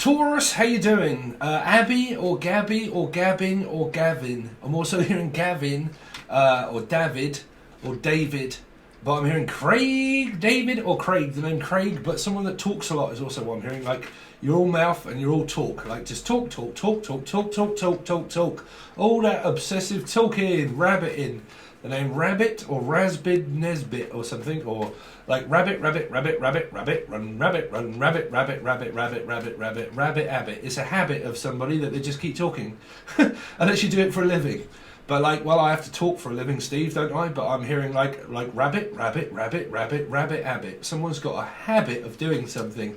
Taurus, how you doing? Abby or Gabby or Gabbing or Gavin? I'm also hearing Gavin or David or David, but I'm hearing Craig, David or Craig, the name Craig, but someone that talks a lot is also what I'm hearing. Like, you're all mouth and you're all talk. Like, just talk. All that obsessive talking, rabbiting. The name Rabbit or Rasbid Nesbit or something, or like rabbit, run, rabbit, habit. It's a habit of somebody that they just keep talking, unless you do it for a living. But like, well, I have to talk for a living, Steve, don't I? But I'm hearing like rabbit, habit. Someone's got a habit of doing something.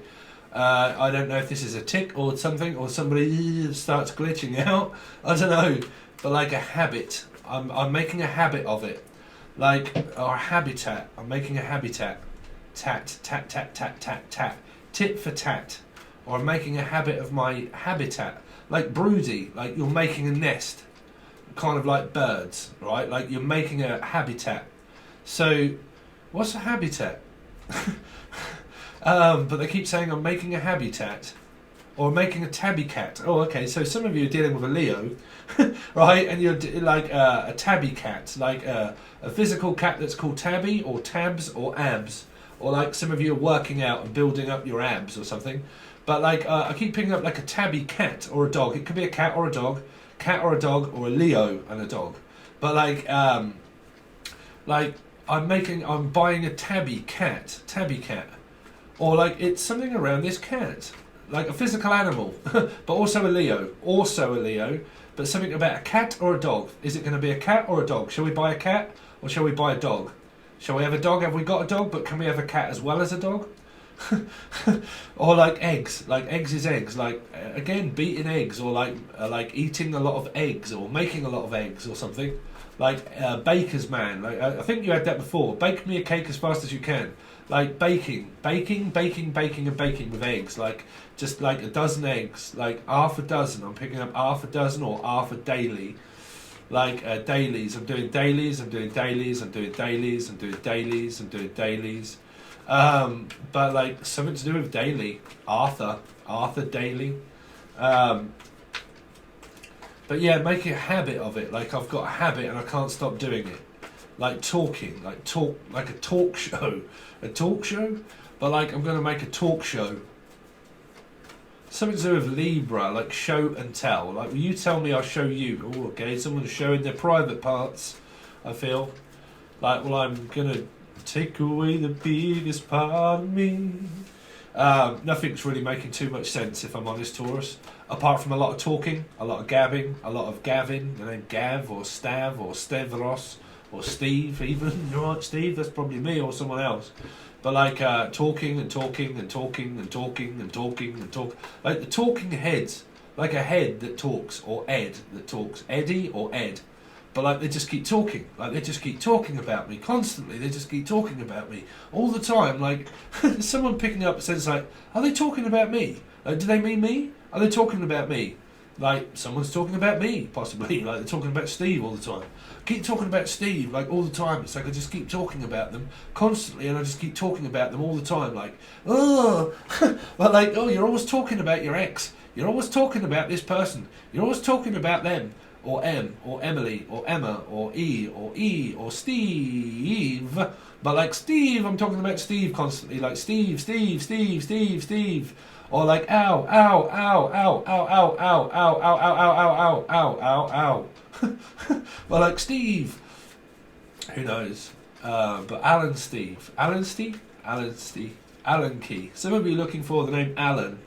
I don't know if this is a tick or something, or somebody starts glitching out. I don't know, but like a habit. I'm making a habit of it, like, or a habitat. I'm making a habitat, tat, tit for tat, or I'm making a habit of my habitat, like broody, like you're making a nest, kind of like birds, right? Like you're making a habitat. So, what's a habitat? But they keep saying I'm making a habitat, or making a tabby cat. Oh, okay. So some of you are dealing with a Leo, right? And you're like a tabby cat, like a physical cat that's called tabby or tabs or abs, or like some of you are working out and building up your abs or something. But like I keep picking up like a tabby cat or a dog. It could be a cat or a dog, or a Leo and a dog. But like I'm buying a tabby cat, or like it's something around this cat. Like a physical animal, but also a Leo, but something about a cat or a dog. Is it going to be a cat or a dog? Shall we buy a cat or shall we buy a dog? Shall we have a dog? Have we got a dog, but can we have a cat as well as a dog? Or like eggs is eggs, like again, beating eggs, or like eating a lot of eggs, or making a lot of eggs or something. Like baker's man, like I think you had that before. Bake me a cake as fast as you can. Like baking and baking with eggs, like just like a dozen eggs, like half a dozen. I'm picking up half a dozen or half a daily, like dailies. I'm doing dailies. But like something to do with daily. Arthur Daily. But yeah, make a habit of it. Like I've got a habit and I can't stop doing it. Like talking, like a talk show. A talk show? But like I'm going to make a talk show. Something to do with Libra, like show and tell. Like, will you tell me, I'll show you. Oh, okay, someone's showing their private parts, I feel. Like, well, I'm going to take away the biggest part of me. Nothing's really making too much sense, if I'm honest, Taurus. Apart from a lot of talking, a lot of gabbing, a lot of Gavin, the name Gav or Stav or Stevros. Or Steve, even. You're right, Steve, that's probably me or someone else. But like talking. Like the talking heads. Like a head that talks, or Ed that talks. Eddie or Ed. But like they just keep talking. Like they just keep talking about me constantly. They just keep talking about me all the time. Like someone picking up says like, are they talking about me? Like, do they mean me? Are they talking about me? Like someone's talking about me, possibly. Like they're talking about Steve all the time. Keep talking about Steve like all the time. It's like I just keep talking about them constantly, and I just keep talking about them all the time. Like, oh, but like, oh, you're always talking about your ex. You're always talking about this person. You're always talking about them, or M, or Emily, or Emma, or or Steve. But like Steve, I'm talking about Steve constantly. Like Steve. Or like ow. Well, like Steve, who knows? But Alan Key. Some of you looking for the name Alan,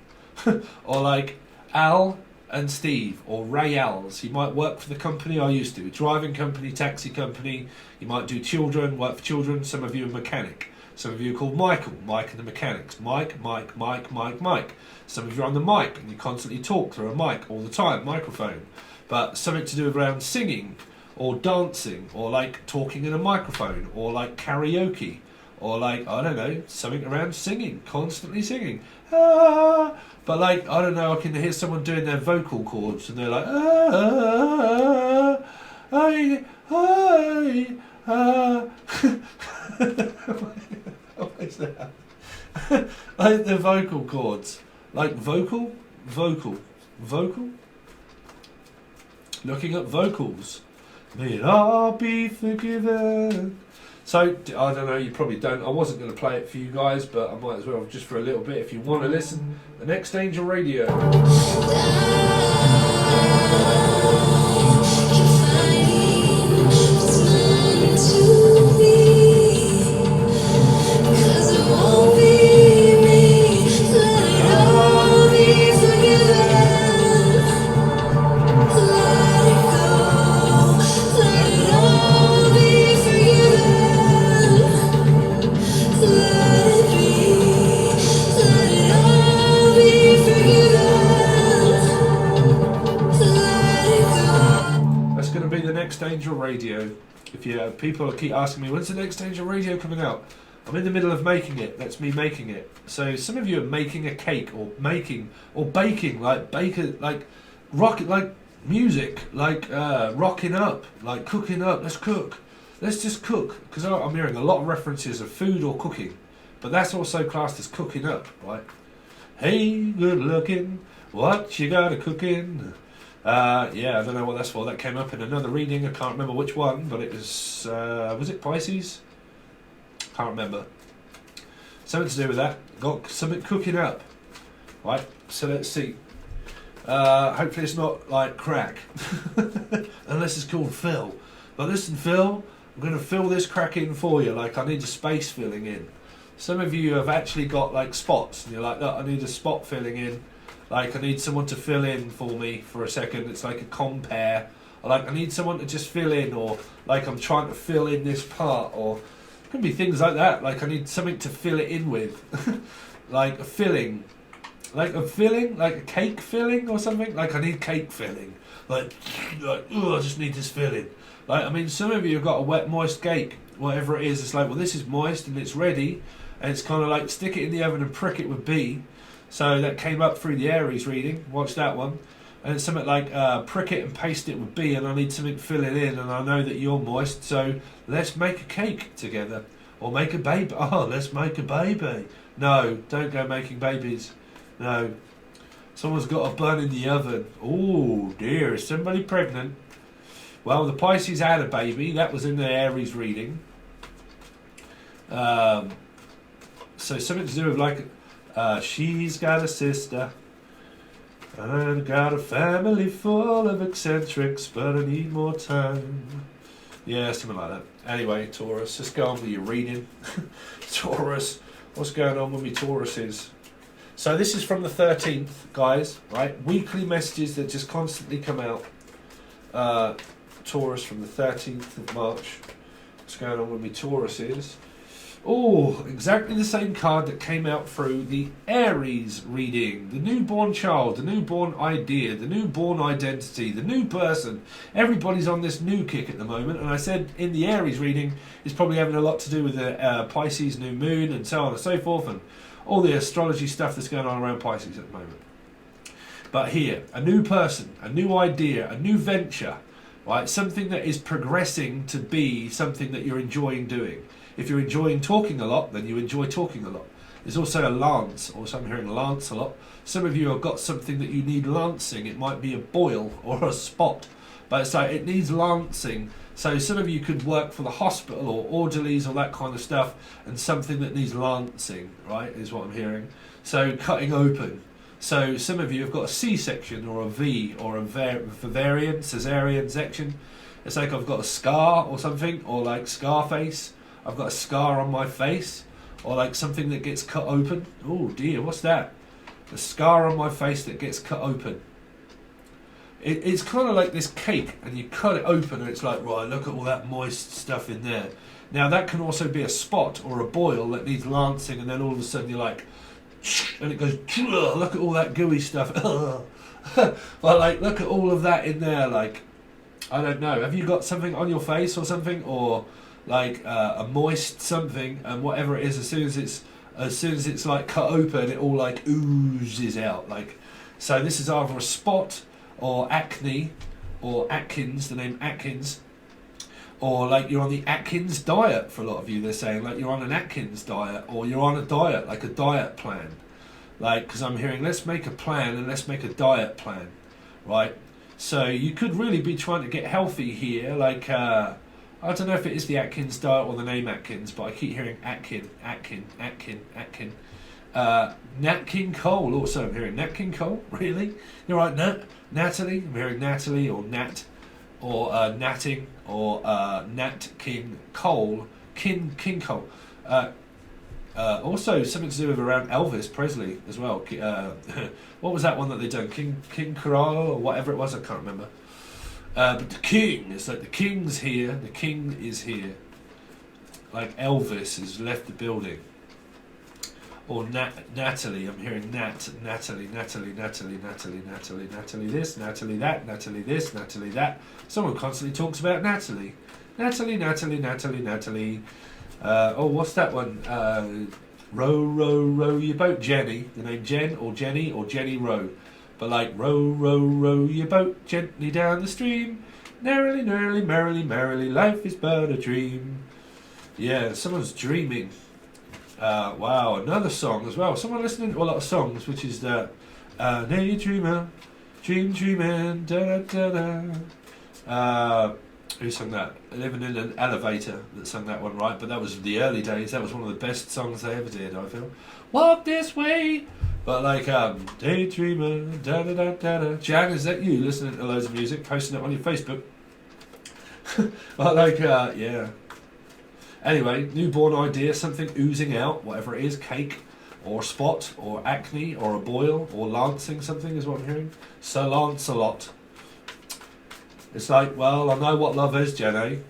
or like Al and Steve, or Ray Als. You might work for the company I used to, driving company, taxi company. You might do children, work for children. Some of you are mechanic. Some of you are called Michael, Mike and the mechanics. Mike. Some of you are on the mic and you constantly talk through a mic all the time, microphone. But something to do around singing or dancing or like talking in a microphone or like karaoke or like, I don't know, something around singing, constantly singing. Ah! But like, I don't know, I can hear someone doing their vocal cords and they're like, what is that? Like the vocal cords. Like vocal? vocal, looking at vocals. May it all be forgiven. So, I don't know, you probably don't. I wasn't going to play it for you guys, but I might as well just for a little bit if you want to listen. The Next Angel Radio. Next Angel Radio. If you people keep asking me, when's the Next Angel Radio coming out? I'm in the middle of making it. That's me making it. So some of you are making a cake or baking, like rocket, like music, like rocking up, like cooking up. Let's cook. Let's just cook. Because I'm hearing a lot of references of food or cooking, but that's also classed as cooking up, right? Hey, good looking, what you got a cooking? Yeah, I don't know what that's for. That came up in another reading. I can't remember which one, but it was it Pisces? Can't remember. Something to do with that. Got something cooking up. Right, so let's see. Hopefully it's not like crack. Unless it's called fill. But listen, Phil, I'm going to fill this crack in for you. Like, I need a space filling in. Some of you have actually got like spots, and you're like, look, I need a spot filling in. Like, I need someone to fill in for me for a second. It's like a compare. Or like, I need someone to just fill in, or like I'm trying to fill in this part, or it can be things like that. Like, I need something to fill it in with. Like a filling. Like a filling, like a cake filling or something. Like, I need cake filling. Like oh, I just need this filling. Like, I mean, some of you have got a wet, moist cake, whatever it is. It's like, well, this is moist and it's ready. And it's kind of like, stick it in the oven and prick it with B. So that came up through the Aries reading. Watch that one. And it's something like prick it and paste it with B, and I need something filling in, and I know that you're moist, so let's make a cake together. Or make a baby. Oh, let's make a baby. No, don't go making babies. No. Someone's got a bun in the oven. Oh dear, is somebody pregnant? Well, the Pisces had a baby. That was in the Aries reading. So something to do with like... she's got a sister, and I got a family full of eccentrics, but I need more time. Yeah, something like that. Anyway, Taurus, let's go on with your reading. Taurus, what's going on with me Tauruses? So this is from the 13th, guys, right? Weekly messages that just constantly come out. Taurus from the 13th of March. What's going on with me Tauruses? Oh, exactly the same card that came out through the Aries reading. The newborn child, the newborn idea, the newborn identity, the new person. Everybody's on this new kick at the moment. And I said in the Aries reading, it's probably having a lot to do with the Pisces new moon and so on and so forth. And all the astrology stuff that's going on around Pisces at the moment. But here, a new person, a new idea, a new venture. Right? Something that is progressing to be something that you're enjoying doing. If you're enjoying talking a lot, then you enjoy talking a lot. There's also a lance, also I'm hearing lance a lot. Some of you have got something that you need lancing. It might be a boil or a spot, but it's like it needs lancing. So some of you could work for the hospital or orderlies or that kind of stuff, and something that needs lancing, right, is what I'm hearing. So cutting open. So some of you have got a C-section or a V or a cesarean section. It's like I've got a scar or something, or like Scarface. I've got a scar on my face, or like something that gets cut open. Oh dear, what's that? A scar on my face that gets cut open. It's kind of like this cake, and you cut it open, and it's like, right, look at all that moist stuff in there. Now that can also be a spot or a boil that needs lancing, and then all of a sudden you're like, and it goes, look at all that gooey stuff. But like, look at all of that in there. Like, I don't know. Have you got something on your face or something, or like a moist something, and whatever it is, as soon as it's like cut open, it all like oozes out. Like, so this is either a spot or acne or Atkins, the name Atkins, or like you're on the Atkins diet. For a lot of you, they're saying like you're on an Atkins diet, or you're on a diet, like a diet plan. Like, because I'm hearing, let's make a plan and let's make a diet plan, right? So you could really be trying to get healthy here, like, I don't know if it is the Atkins diet or the name Atkins, but I keep hearing Atkin. Nat King Cole, also I'm hearing Nat King Cole, really? You're right, Natalie, I'm hearing Natalie or Nat, or Natting, or Nat King Cole, King Cole. Also something to do with around Elvis Presley as well. What was that one that they done? King Corral or whatever it was, I can't remember. But the king, it's like the king's here, the king is here. Like Elvis has left the building. Or Natalie, I'm hearing Natalie this, Natalie that, Natalie this, Natalie that. Someone constantly talks about Natalie. Natalie. Oh, what's that one? Row your boat, Jenny. The name Jen or Jenny Row. But like row your boat gently down the stream. Merrily, life is but a dream. Yeah, someone's dreaming. Wow, another song as well. Someone listening to a lot of songs, which is the Daydreamer, dreaming, da da da. Who sang that? Living in an Elevator that sang that one, right? But that was the early days. That was one of the best songs they ever did, I feel. Walk this way. But like, Daydreamer, da da da da da. Jan, is that you listening to loads of music, posting it on your Facebook? But like, yeah. Anyway, newborn idea, something oozing out, whatever it is, cake, or spot, or acne, or a boil, or lancing something is what I'm hearing. Sir Lancelot. It's like, well, I know what love is, Jenny.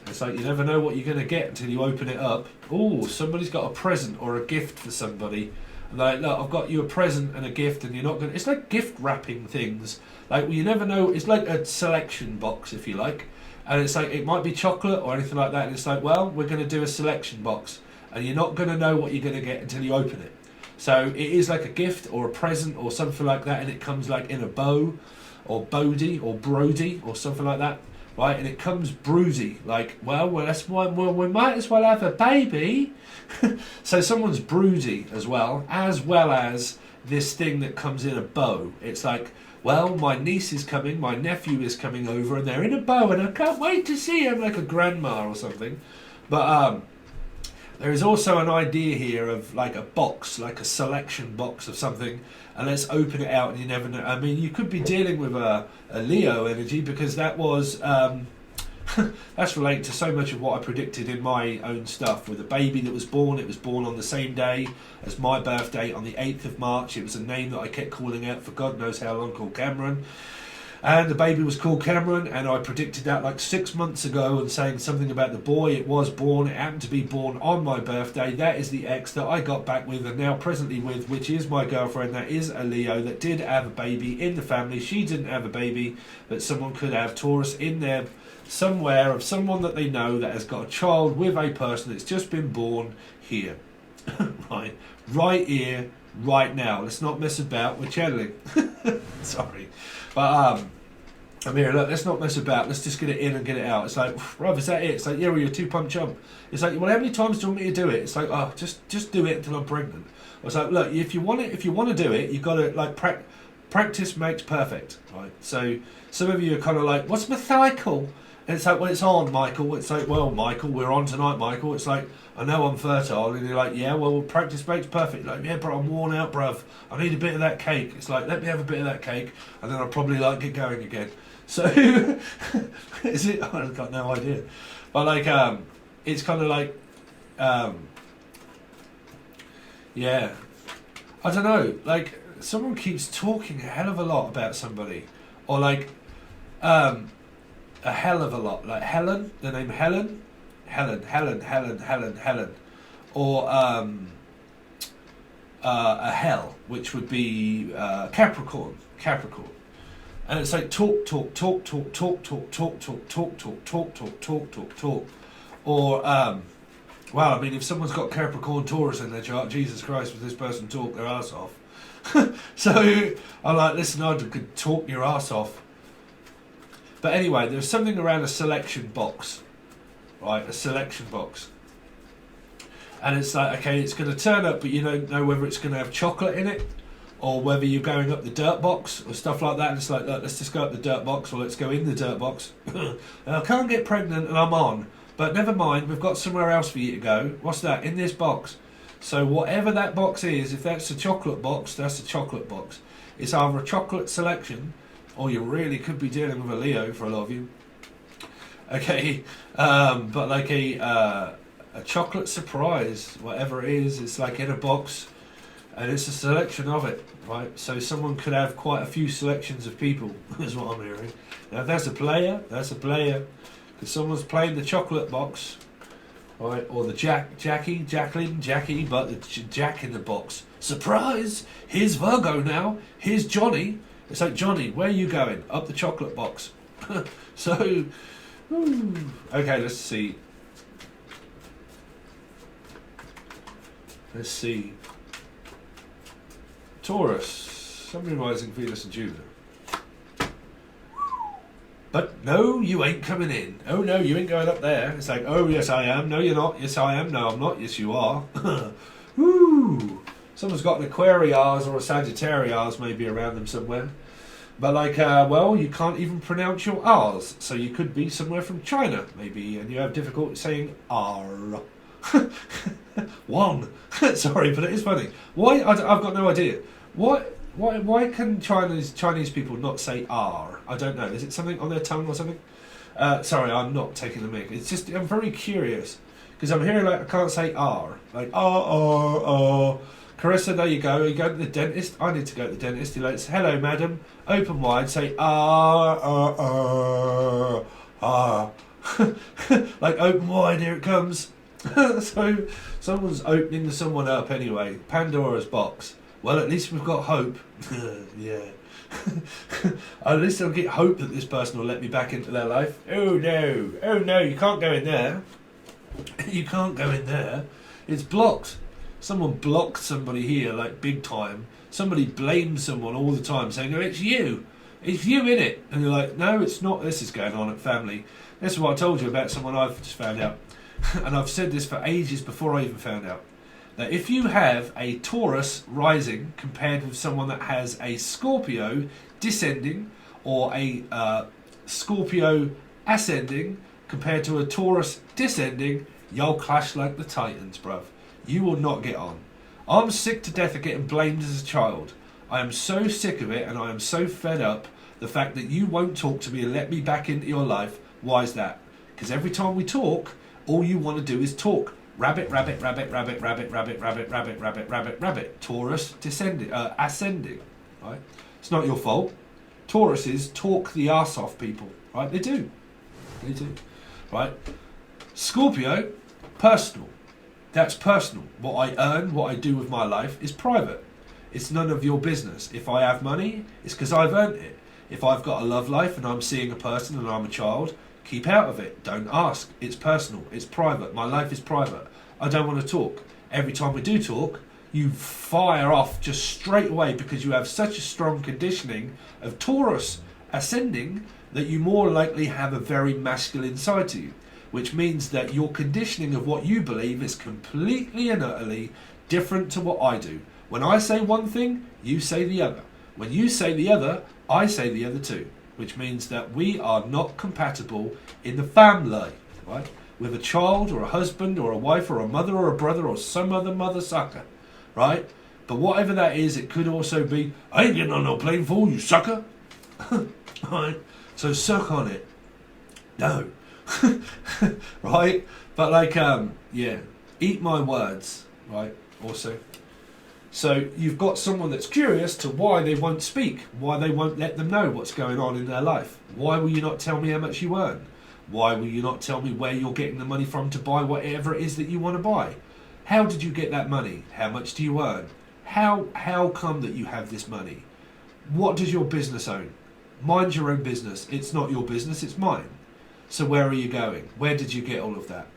It's like you never know what you're going to get until you open it up. Oh, somebody's got a present or a gift for somebody. And they're like, look, I've got you a present and a gift and you're not going to... It's like gift wrapping things. Like, well, you never know. It's like a selection box, if you like. And it's like, it might be chocolate or anything like that. And it's like, well, we're going to do a selection box. And you're not going to know what you're going to get until you open it. So it is like a gift or a present or something like that. And it comes like in a bow or Bodie or Brody or something like that. Right? And it comes broody. Like, well, we might as well have a baby. So someone's broody as well as this thing that comes in a bow. It's like, well, my niece is coming, my nephew is coming over, and they're in a bow, and I can't wait to see him, like a grandma or something. But there is also an idea here of like a box, like a selection box of something, and let's open it out, and you never know. I mean, you could be dealing with a Leo energy, because that was... that's related to so much of what I predicted in my own stuff. With a baby that was born, it was born on the same day as my birthday on the 8th of March. It was a name that I kept calling out for God knows how long, called Cameron. And the baby was called Cameron, and I predicted that like 6 months ago and saying something about the boy. It was born, it happened to be born on my birthday. That is the ex that I got back with and now presently with, which is my girlfriend. That is a Leo that did have a baby in the family. She didn't have a baby, but someone could have Taurus in there somewhere, of someone that they know that has got a child with a person that's just been born here. right here, right now. Let's not mess about, we're channeling. Sorry. But I'm here, look, let's not mess about, let's just get it in and get it out. It's like, bruv, is that it? It's like, yeah, well, you're a two-pump chump. It's like, well, how many times do you want me to do it? It's like, oh, just do it until I'm pregnant. I was like, look, if you want to do it, you've got to like practice makes perfect, right? So some of you are kind of like, what's my cycle? And it's like, well, it's on, Michael. It's like, well, Michael, we're on tonight, Michael. It's like, I know I'm fertile. And you're like, yeah, well, practice makes perfect. Like, yeah, but I'm worn out, bruv. I need a bit of that cake. It's like, let me have a bit of that cake, and then I'll probably like get going again. So, is it? I've got no idea. But like, it's kind of like, yeah, I don't know. Like, someone keeps talking a hell of a lot about somebody, or like, a hell of a lot, like Helen, the name Helen, or a hell, which would be Capricorn, and it's like talk, or well, I mean, if someone's got Capricorn, Taurus in their chart, Jesus Christ, would this person talk their ass off? So I'm like, listen, I could talk your ass off. But anyway, there's something around a selection box, right? A selection box. And it's like, okay, it's going to turn up, but you don't know whether it's going to have chocolate in it, or whether you're going up the dirt box or stuff like that. And it's like, look, let's just go up the dirt box, or let's go in the dirt box. I can't get pregnant and I'm on, but never mind, we've got somewhere else for you to go. What's that? In this box. So whatever that box is, if that's a chocolate box, that's a chocolate box. It's either a chocolate selection, or you really could be dealing with a Leo for a lot of you. Okay, but like a chocolate surprise, whatever it is, it's like in a box, and it's a selection of it, right? So someone could have quite a few selections of people, is what I'm hearing. Now if that's a player, that's a player, because someone's playing the chocolate box, right? Or the Jackie, but the Jack in the box. Surprise! Here's Virgo now, here's Johnny. It's like, Johnny, where are you going? Up the chocolate box. So, okay, let's see. Let's see. Taurus, Sun, rising, Venus and Jupiter. But no, you ain't coming in. Oh no, you ain't going up there. It's like, oh yes I am. No you're not. Yes I am. No I'm not. Yes you are. Woo! Someone's got an Aquarius or a Sagittarius maybe around them somewhere. But like, well, you can't even pronounce your R's. So you could be somewhere from China maybe, and you have difficulty saying R. One. Sorry, but it is funny. Why? I've got no idea. Why can Chinese people not say R? I don't know. Is it something on their tongue or something? Sorry, I'm not taking the mic. It's just I'm very curious because I'm hearing like I can't say R. Like R. Carissa, there you go. You go to the dentist. I need to go to the dentist. He likes, hello, madam. Open wide. Say R. Like open wide. Here it comes. So someone's opening someone up anyway. Pandora's box. Well, at least we've got hope. Yeah. At least I'll get hope that this person will let me back into their life. Oh no, you can't go in there. You can't go in there. It's blocked. Someone blocked somebody here, like big time. Somebody blames someone all the time, saying, "Oh, it's you innit?" And you're like, "No, it's not. This is going on at family." This is what I told you about someone I've just found out, and I've said this for ages before I even found out. That if you have a Taurus rising compared with someone that has a Scorpio descending, or a Scorpio ascending compared to a Taurus descending, you'll clash like the Titans, bruv. You will not get on. I'm sick to death of getting blamed as a child. I am so sick of it, and I am so fed up the fact that you won't talk to me and let me back into your life. Why is that? Because every time we talk, all you want to do is talk. Rabbit, rabbit, rabbit, rabbit, rabbit, rabbit, rabbit, rabbit, rabbit, rabbit, rabbit. Taurus descending, ascending. Right? It's not your fault. Tauruses talk the arse off people. Right? They do. They do. Right? Scorpio, personal. That's personal. What I earn, what I do with my life is private. It's none of your business. If I have money, it's because I've earned it. If I've got a love life and I'm seeing a person and I'm a child, keep out of it. Don't ask. It's personal. It's private. My life is private. I don't want to talk. Every time we do talk, you fire off just straight away because you have such a strong conditioning of Taurus ascending that you more likely have a very masculine side to you, which means that your conditioning of what you believe is completely and utterly different to what I do. When I say one thing, you say the other. When you say the other, I say the other too, which means that we are not compatible in the family, right? With a child or a husband or a wife or a mother or a brother or some other mother sucker, right? But whatever that is, it could also be, I ain't getting on no plane fool, you sucker. Right? So suck on it. No. Right? But like, yeah, eat my words, right? Also. So you've got someone that's curious to why they won't speak, why they won't let them know what's going on in their life. Why will you not tell me how much you earn? Why will you not tell me where you're getting the money from to buy whatever it is that you want to buy? How did you get that money? How much do you earn? How come that you have this money? What does your business own? Mind your own business. It's not your business, it's mine. So where are you going? Where did you get all of that?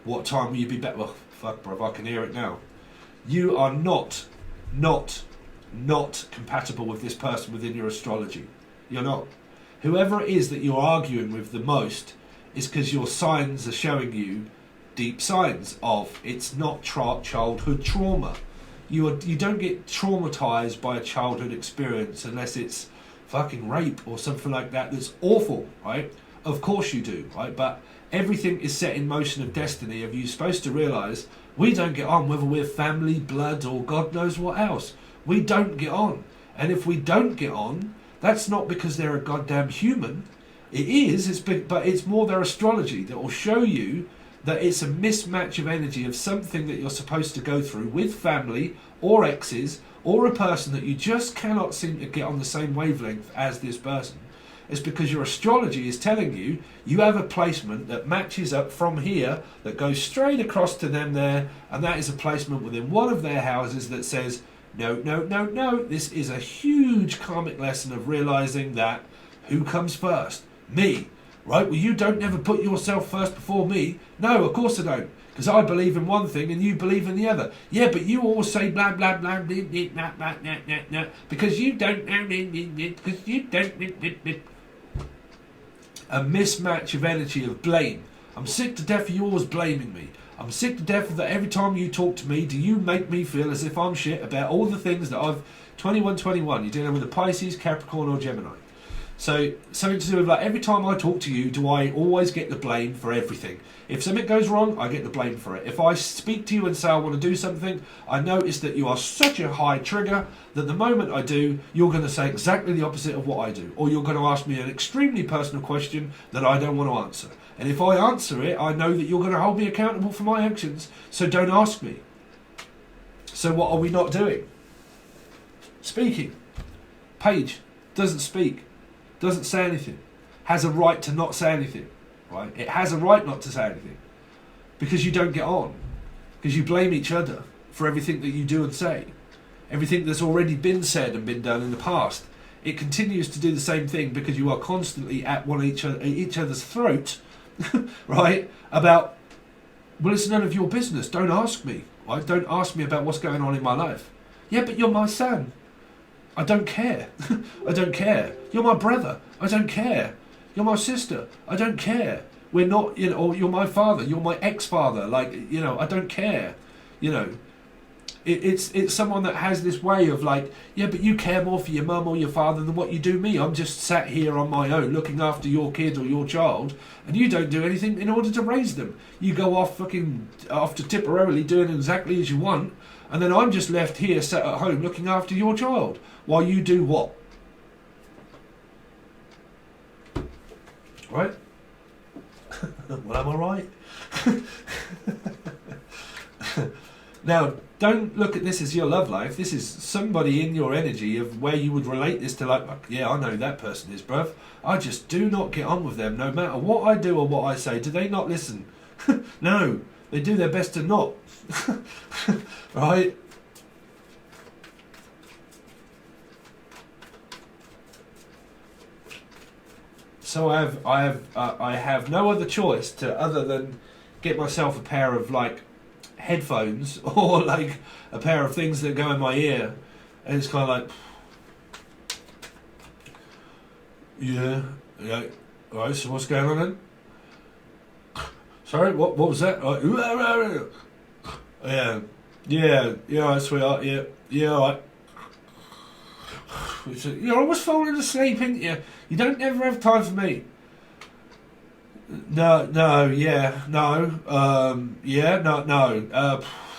What time will you be back? Well, fuck, bruv, I can hear it now. You are not compatible with this person within your astrology. You're not. Whoever it is that you're arguing with the most is because your signs are showing you deep signs of it's not childhood trauma. You don't get traumatized by a childhood experience unless it's fucking rape or something like that that's awful, right? Of course you do, right? But everything is set in motion of destiny. Are you supposed to realise we don't get on whether we're family, blood, or God knows what else? We don't get on. And if we don't get on, that's not because they're a goddamn human. It is, but it's more their astrology that will show you that it's a mismatch of energy of something that you're supposed to go through with family or exes or a person that you just cannot seem to get on the same wavelength as this person. It's because your astrology is telling you you have a placement that matches up from here that goes straight across to them there, and that is a placement within one of their houses that says no, no, no, no. This is a huge karmic lesson of realizing that who comes first? Me. Right? Well, you don't never put yourself first before me. No, of course I don't. Because I believe in one thing and you believe in the other. Yeah, but you all say blah, blah, blah, blah, blah, blah, blah, blah, blah, blah, because you don't know, because you don't. A mismatch of energy of blame. I'm sick to death of you always blaming me. I'm sick to death of that every time you talk to me, do you make me feel as if I'm shit about all the things that I've... 21, you're dealing with a Pisces, Capricorn or Gemini. So something to do with like every time I talk to you, do I always get the blame for everything? If something goes wrong, I get the blame for it. If I speak to you and say I want to do something, I notice that you are such a high trigger that the moment I do, you're going to say exactly the opposite of what I do. Or you're going to ask me an extremely personal question that I don't want to answer. And if I answer it, I know that you're going to hold me accountable for my actions. So don't ask me. So what are we not doing? Speaking. Paige doesn't speak. Doesn't say anything. Has a right to not say anything. Right? It has a right not to say anything. Because you don't get on. Because you blame each other for everything that you do and say. Everything that's already been said and been done in the past. It continues to do the same thing because you are constantly at each other's throat, right? About, well, it's none of your business. Don't ask me. Right? Don't ask me about what's going on in my life. Yeah, but you're my son. I don't care. I don't care. You're my brother. I don't care. You're my sister. I don't care. We're not, you know, or you're my father. You're my ex-father. Like, you know, I don't care. You know, it's someone that has this way of like, yeah, but you care more for your mum or your father than what you do me. I'm just sat here on my own looking after your kid or your child, and you don't do anything in order to raise them. You go off after Tipperarily doing exactly as you want, and then I'm just left here sat at home looking after your child while you do what? Right? Well, am I right? Now, don't look at this as your love life. This is somebody in your energy of where you would relate this to, like, yeah, I know who that person is, bruv. I just do not get on with them no matter what I do or what I say. Do they not listen? No, they do their best to not. Right? So I have no other choice to other than get myself a pair of like headphones or like a pair of things that go in my ear, and it's kind of like, yeah, right. So what's going on then? Sorry, what was that? Yeah, sweetheart, yeah, all right. You're almost falling asleep, ain't you? You don't ever have time for me. No.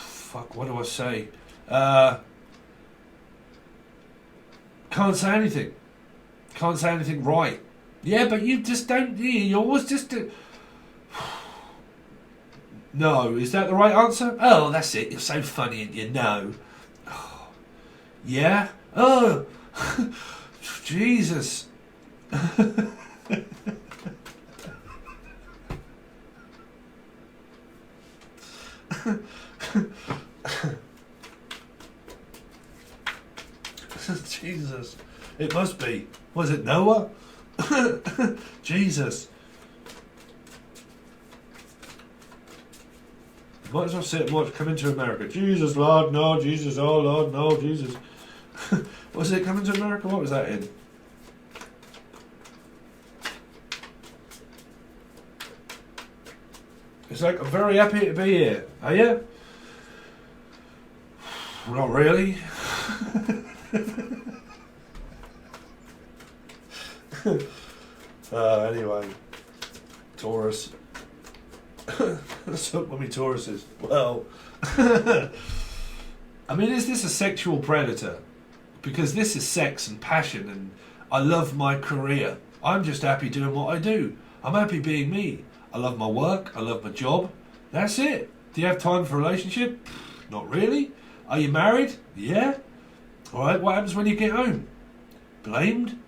Fuck, what do I say? Can't say anything. Can't say anything right. Yeah, but you just don't. You always just. No, is that the right answer? Oh, that's it. You're so funny, and you know. Yeah. Oh. Jesus. Jesus. It must be. Was it Noah? Jesus. Might as well sit and watch Coming to America. Jesus, Lord, no, Jesus, oh Lord, no, Jesus. Was it Coming to America? What was that in? It's like, I'm very happy to be here. Are you? Not really. Anyway, Taurus. That's what my Taurus is. Well, I mean, is this a sexual predator? Because this is sex and passion, and I love my career. I'm just happy doing what I do. I'm happy being me. I love my work. I love my job. That's it. Do you have time for a relationship? Not really. Are you married? Yeah. Alright, what happens when you get home? Blamed?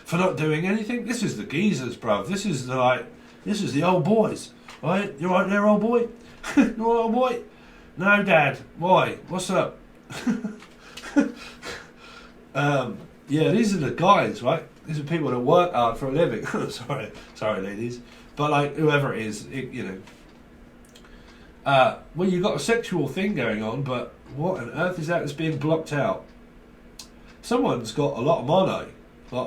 For not doing anything? This is the geezers, bruv. This is the old boys. Right? You right there, old boy? You right, old boy? No, Dad. Why? What's up? Yeah, these are the guys, right? These are people that work hard for a living. sorry, ladies. But like, whoever it is, you know. Well, you've got a sexual thing going on, but what on earth is that that's being blocked out? Someone's got a lot of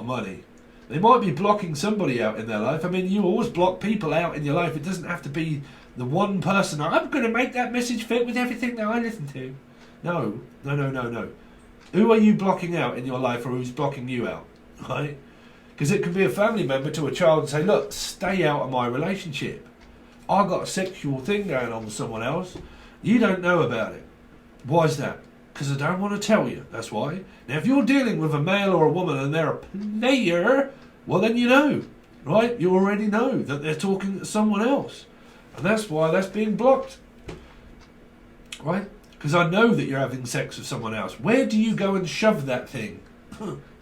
money. They might be blocking somebody out in their life. I mean, you always block people out in your life. It doesn't have to be the one person. I'm going to make that message fit with everything that I listen to. No. Who are you blocking out in your life, or who's blocking you out? Right? Because it can be a family member to a child and say, look, stay out of my relationship. I've got a sexual thing going on with someone else. You don't know about it. Why is that? Because I don't want to tell you. That's why. Now, if you're dealing with a male or a woman and they're a player, well, then you know, right? You already know that they're talking to someone else. And that's why that's being blocked. Right? Because I know that you're having sex with someone else. Where do you go and shove that thing?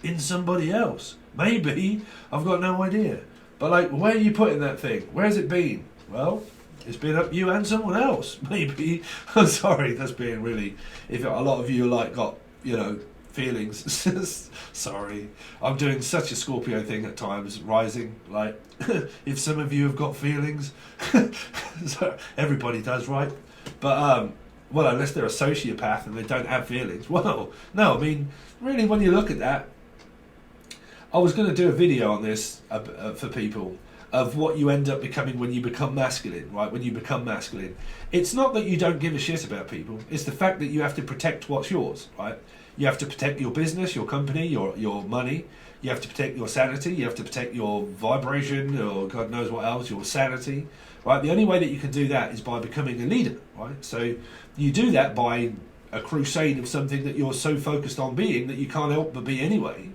In somebody else. Maybe. I've got no idea. But, like, where are you putting that thing? Where's it been? Well, it's been up you and someone else. Maybe. I'm sorry, that's being really... If a lot of you, like, got, you know, feelings. Sorry. I'm doing such a Scorpio thing at times, rising. Like, if some of you have got feelings. So everybody does, right? But, well, unless they're a sociopath and they don't have feelings. Well, no, I mean, really, when you look at that, I was going to do a video on this for people of what you end up becoming when you become masculine, right? When you become masculine. It's not that you don't give a shit about people. It's the fact that you have to protect what's yours, right? You have to protect your business, your company, your money. You have to protect your sanity. You have to protect your vibration, or God knows what else, your sanity, right? The only way that you can do that is by becoming a leader, right? So you do that by a crusade of something that you're so focused on being that you can't help but be anyway.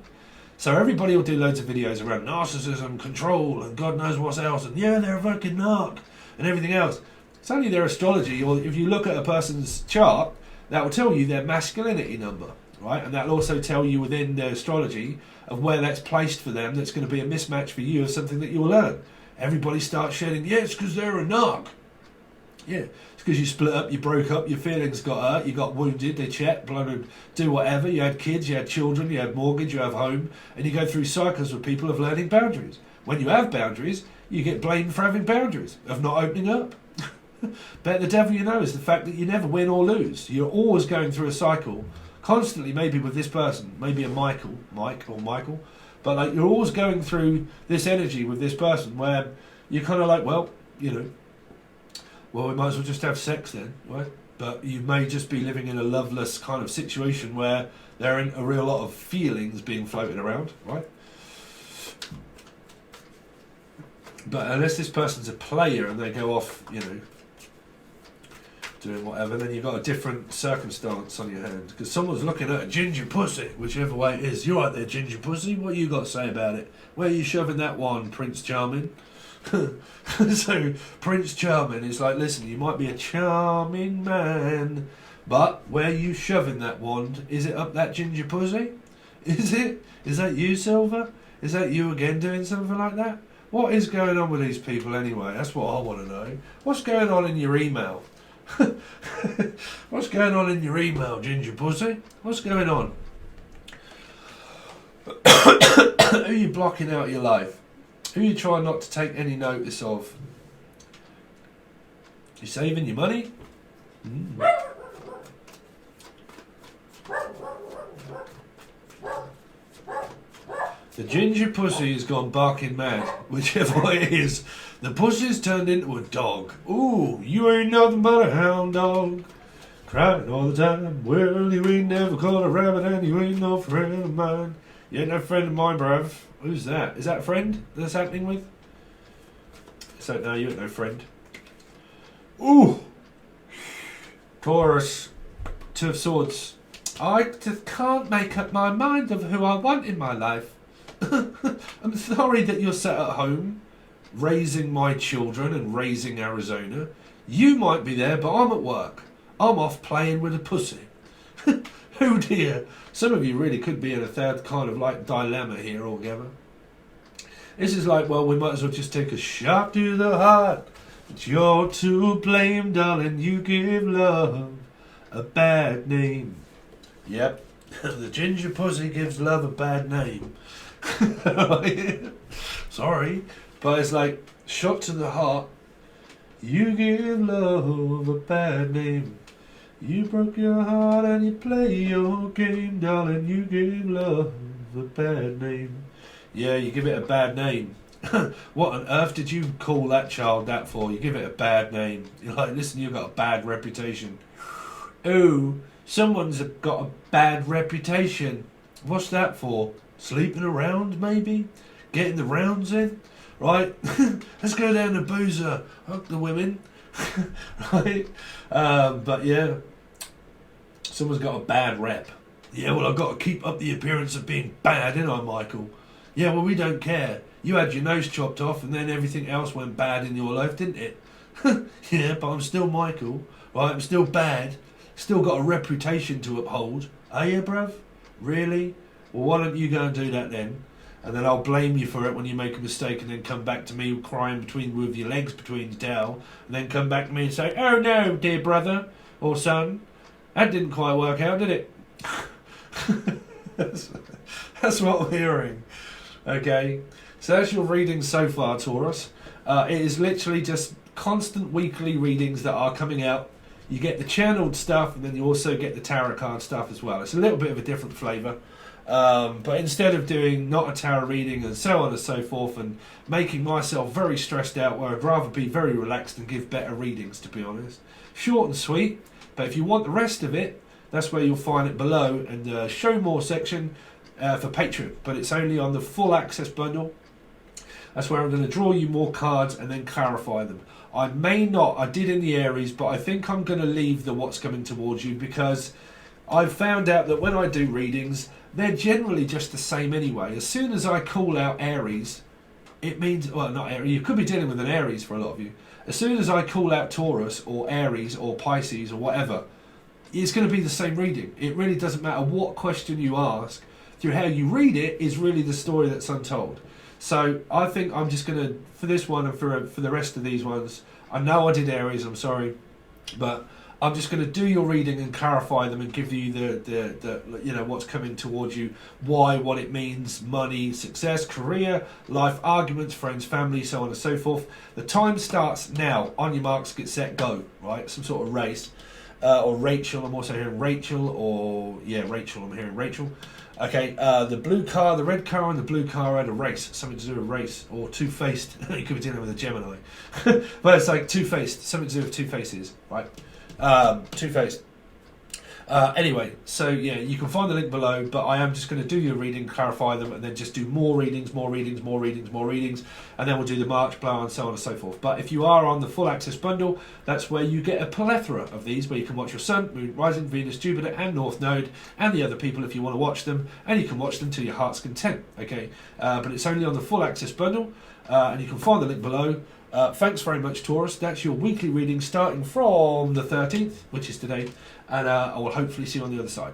So everybody will do loads of videos around narcissism, control, and God knows what else, and yeah, they're a fucking narc, and everything else. It's only their astrology, or if you look at a person's chart, that will tell you their masculinity number, right? And that will also tell you within their astrology of where that's placed for them, that's going to be a mismatch for you of something that you'll learn. Everybody starts shedding, yeah, it's because they're a narc. Yeah, it's because you split up, you broke up, your feelings got hurt, you got wounded, they checked, blooded, do whatever, you had kids, you had children, you had mortgage, you have home, and you go through cycles with people of learning boundaries. When you have boundaries, you get blamed for having boundaries, of not opening up. But the devil you know is the fact that you never win or lose. You're always going through a cycle, constantly, maybe with this person, maybe a Mike, but like you're always going through this energy with this person where you're kind of like, well, you know, well, we might as well just have sex then, right? But you may just be living in a loveless kind of situation where there aren't a real lot of feelings being floated around, right? But unless this person's a player and they go off, you know, doing whatever, then you've got a different circumstance on your hand. Because someone's looking at a ginger pussy, whichever way it is. You're right there, ginger pussy. What you got to say about it? Where are you shoving that one, Prince Charming? So Prince Charming is like, listen, you might be a charming man, but where you shoving that wand? Is it up that ginger pussy? Is it? Is that you, Silver? Is that you again doing something like that? What is going on with these people anyway? That's what I want to know. What's going on in your email? What's going on in your email, ginger pussy? What's going on? Who are you blocking out of your life? Who you trying not to take any notice of? You saving your money? The ginger pussy has gone barking mad, whichever it is. The pussy's turned into a dog. Ooh, you ain't nothing but a hound dog. Crying all the time. Well, you ain't never caught a rabbit and you ain't no friend of mine. You ain't no friend of mine, bruv. Who's that? Is that a friend that's happening with? So, no, you ain't no friend. Ooh! Taurus. Two of Swords. I just can't make up my mind of who I want in my life. I'm sorry that you're sat at home raising my children and raising Arizona. You might be there, but I'm at work. I'm off playing with a pussy. Oh dear. Some of you really could be in a third kind of like dilemma here altogether. This is like, well, we might as well just take a shot to the heart. But you're to blame, darling. You give love a bad name. Yep. The ginger pussy gives love a bad name. Sorry, but it's like shot to the heart. You give love a bad name. You broke your heart and you play your game, darling. You give love a bad name. Yeah, you give it a bad name. What on earth did you call that child that for? You give it a bad name. You're like, listen, you've got a bad reputation. Oh, someone's got a bad reputation. What's that for? Sleeping around, maybe? Getting the rounds in? Right? Let's go down to Boozer. Hug the women. Right? But yeah, someone's got a bad rep. Yeah, well, I've got to keep up the appearance of being bad, ain't I, Michael? Yeah, well, we don't care. You had your nose chopped off and then everything else went bad in your life, didn't it? Yeah, but I'm still Michael. Right? I'm still bad. Still got a reputation to uphold. Are you, bruv? Really? Well, why don't you go and do that then? And then I'll blame you for it when you make a mistake and then come back to me crying with your legs between your tail and then come back to me and say, oh no, dear brother or son, that didn't quite work out, did it? That's what I'm hearing. Okay, so that's your reading so far, Taurus. It is literally just constant weekly readings that are coming out. You get the channeled stuff and then you also get the tarot card stuff as well. It's a little bit of a different flavour. But instead of doing not a tarot reading and so on and so forth and making myself very stressed out, where I'd rather be very relaxed and give better readings, to be honest. Short and sweet, but if you want the rest of it, that's where you'll find it below in the show more section for Patron. But it's only on the full access bundle. That's where I'm going to draw you more cards and then clarify them. I may not, I did in the Aries, but I think I'm going to leave the what's coming towards you because I've found out that when I do readings, they're generally just the same anyway. As soon as I call out Aries, it means, well, not Aries, you could be dealing with an Aries for a lot of you. As soon as I call out Taurus or Aries or Pisces or whatever, it's going to be the same reading. It really doesn't matter what question you ask. Through how you read it is really the story that's untold. So I think I'm just going to, for this one and for the rest of these ones, I know I did Aries, I'm sorry, but I'm just going to do your reading and clarify them and give you the you know what's coming towards you, why, what it means, money, success, career, life, arguments, friends, family, so on and so forth. The time starts now. On your marks, get set, go. Right, some sort of race. Or Rachel, I'm also hearing Rachel, or yeah, Rachel, I'm hearing Rachel. Okay, the blue car, the red car and the blue car had a race, something to do with a race, or two-faced. You could be dealing with a Gemini. But it's like two-faced, something to do with two faces, right? Two-faced. Anyway, so yeah, you can find the link below, but I am just going to do your reading, clarify them, and then just do more readings, and then we'll do the March blow and so on and so forth. But if you are on the full access bundle, that's where you get a plethora of these, where you can watch your Sun, Moon, Rising, Venus, Jupiter, and North Node, and the other people if you want to watch them, and you can watch them to your heart's content, okay? But it's only on the full access bundle, and you can find the link below. Thanks very much, Taurus. That's your weekly reading starting from the 13th, which is today, and I will hopefully see you on the other side.